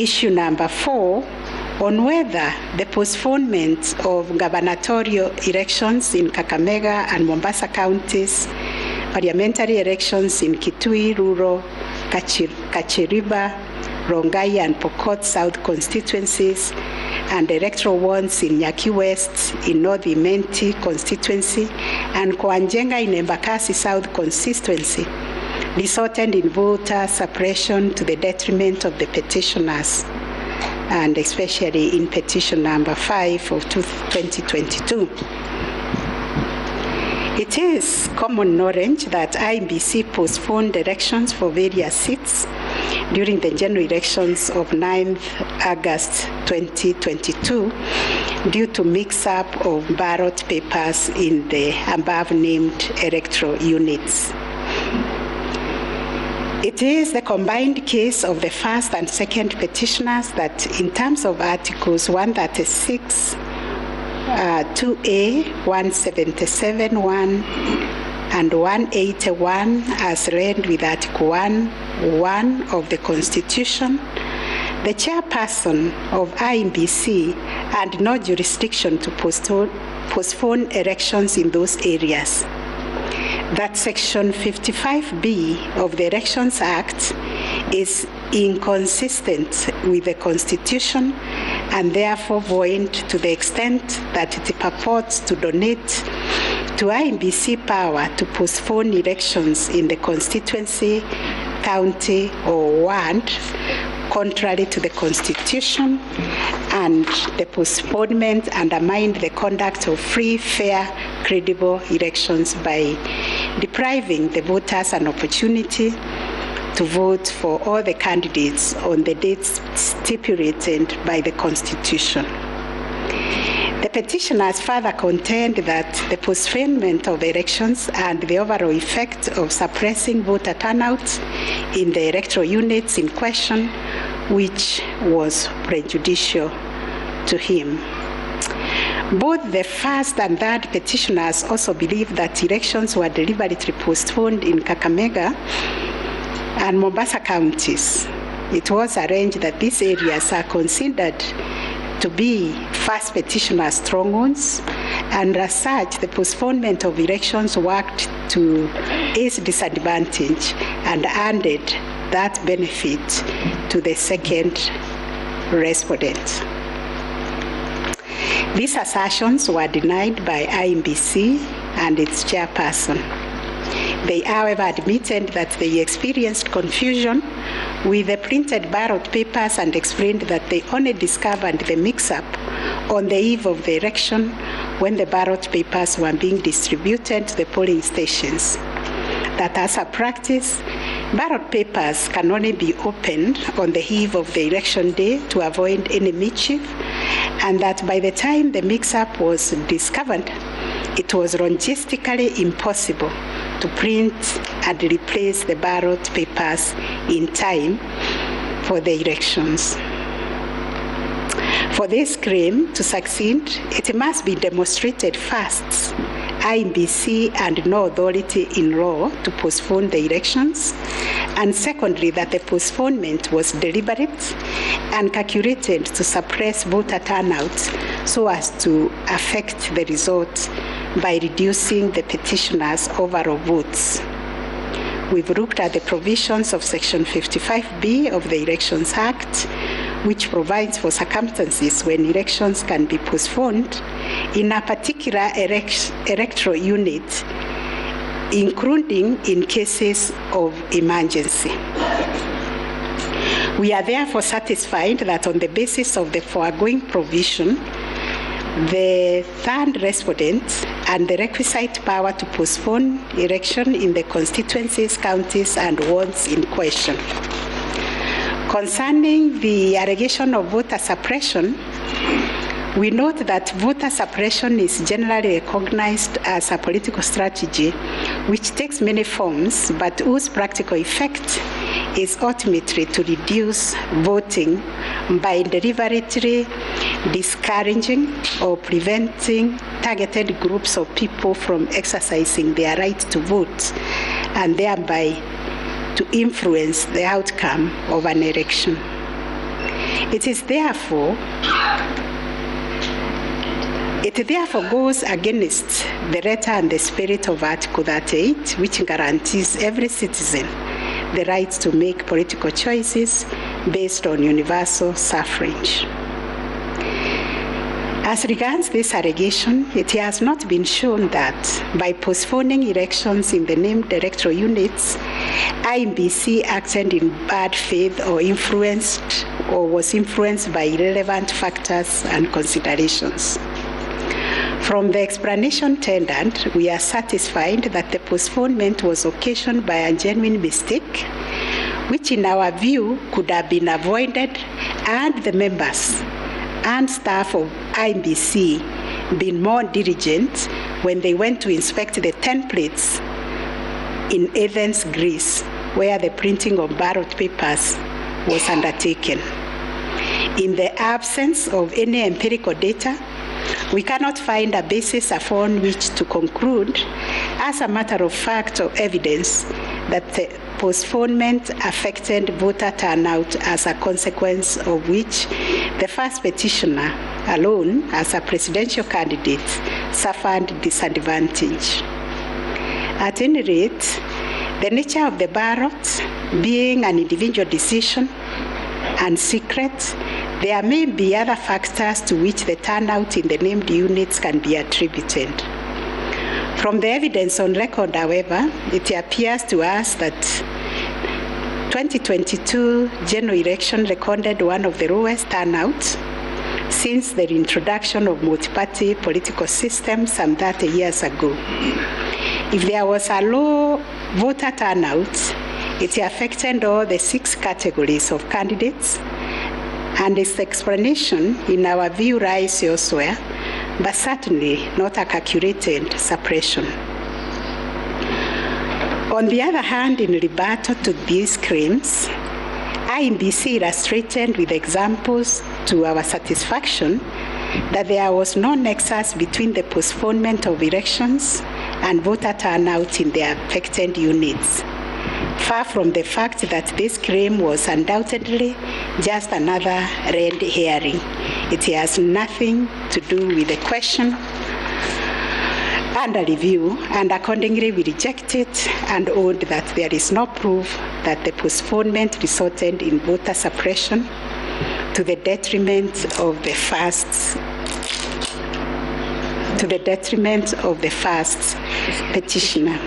Issue number 4 on whether the postponement of gubernatorial elections in Kakamega and Mombasa counties, parliamentary elections in Kitui, Rural, Kachiriba, Rongai and Pokot South constituencies, and electoral ones in Nyaki West in North Imenti constituency and Koanjenga in Embakasi South constituency resulted in voter suppression to the detriment of the petitioners, and especially in petition number 5 of 2022. It is common knowledge that IEBC postponed elections for various seats during the general elections of 9th August 2022 due to mix-up of ballot papers in the above-named electoral units. It is the combined case of the first and second petitioners that in terms of Articles 136, 2A, 177, 1, and 181 as read with Article 1 of the Constitution, the chairperson of IEBC had no jurisdiction to postpone elections in those areas. That Section 55B of the Elections Act is inconsistent with the Constitution and therefore void to the extent that it purports to donate to IEBC power to postpone elections in the constituency, county, or ward, contrary to the Constitution, and the postponement undermined the conduct of free, fair, credible elections by depriving the voters an opportunity to vote for all the candidates on the dates stipulated by the Constitution. The petitioners further contend that the postponement of elections and the overall effect of suppressing voter turnout in the electoral units in question, which was prejudicial to him. Both the first and third petitioners also believe that elections were deliberately postponed in Kakamega and Mombasa counties. It was arranged that these areas are considered to be first petitioner strongholds, and as such, the postponement of elections worked to his disadvantage and handed that benefit to the second respondent. These assertions were denied by IEBC and its chairperson. They, however, admitted that they experienced confusion with the printed ballot papers and explained that they only discovered the mix-up on the eve of the election when the ballot papers were being distributed to the polling stations. That as a practice, ballot papers can only be opened on the eve of the election day to avoid any mischief, and that by the time the mix-up was discovered, it was logistically impossible to print and replace the ballot papers in time for the elections. For this claim to succeed, it must be demonstrated first, IEBC had no authority in law to postpone the elections, and secondly, that the postponement was deliberate and calculated to suppress voter turnout so as to affect the result by reducing the petitioners' overall votes. We've looked at the provisions of Section 55B of the Elections Act, which provides for circumstances when elections can be postponed in a particular electoral unit, including in cases of emergency. We are therefore satisfied that on the basis of the foregoing provision, the third respondent and the requisite power to postpone election in the constituencies, counties, and wards in question. Concerning the allegation of voter suppression, we note that voter suppression is generally recognized as a political strategy which takes many forms, but whose practical effect is ultimately to reduce voting by deliberately discouraging or preventing targeted groups of people from exercising their right to vote and thereby to influence the outcome of an election. It therefore goes against the letter and the spirit of Article 38, which guarantees every citizen the right to make political choices based on universal suffrage. As regards this allegation, it has not been shown that by postponing elections in the named electoral units, IEBC acted in bad faith or was influenced by irrelevant factors and considerations. From the explanation tendered, we are satisfied that the postponement was occasioned by a genuine mistake, which in our view could have been avoided and the members and staff of IEBC been more diligent when they went to inspect the templates in Athens, Greece, where the printing of ballot papers was undertaken. In the absence of any empirical data, we cannot find a basis upon which to conclude, as a matter of fact or evidence, that the postponement affected voter turnout, as a consequence of which the first petitioner alone, as a presidential candidate, suffered disadvantage. At any rate, the nature of the ballot being an individual decision and secret, there may be other factors to which the turnout in the named units can be attributed. From the evidence on record, however, it appears to us that 2022 general election recorded one of the lowest turnouts since the introduction of multi-party political system some 30 years ago. If there was a low voter turnout, it affected all the 6 categories of candidates, and its explanation, in our view, lies elsewhere, but certainly not a calculated suppression. On the other hand, in rebuttal to these claims, IEBC illustrated with examples to our satisfaction that there was no nexus between the postponement of elections and voter turnout in the affected units. Far from the fact that this claim was undoubtedly just another red herring, it has nothing to do with the question under review, and accordingly we reject it and own that there is no proof that the postponement resulted in voter suppression to the detriment of the first petitioner.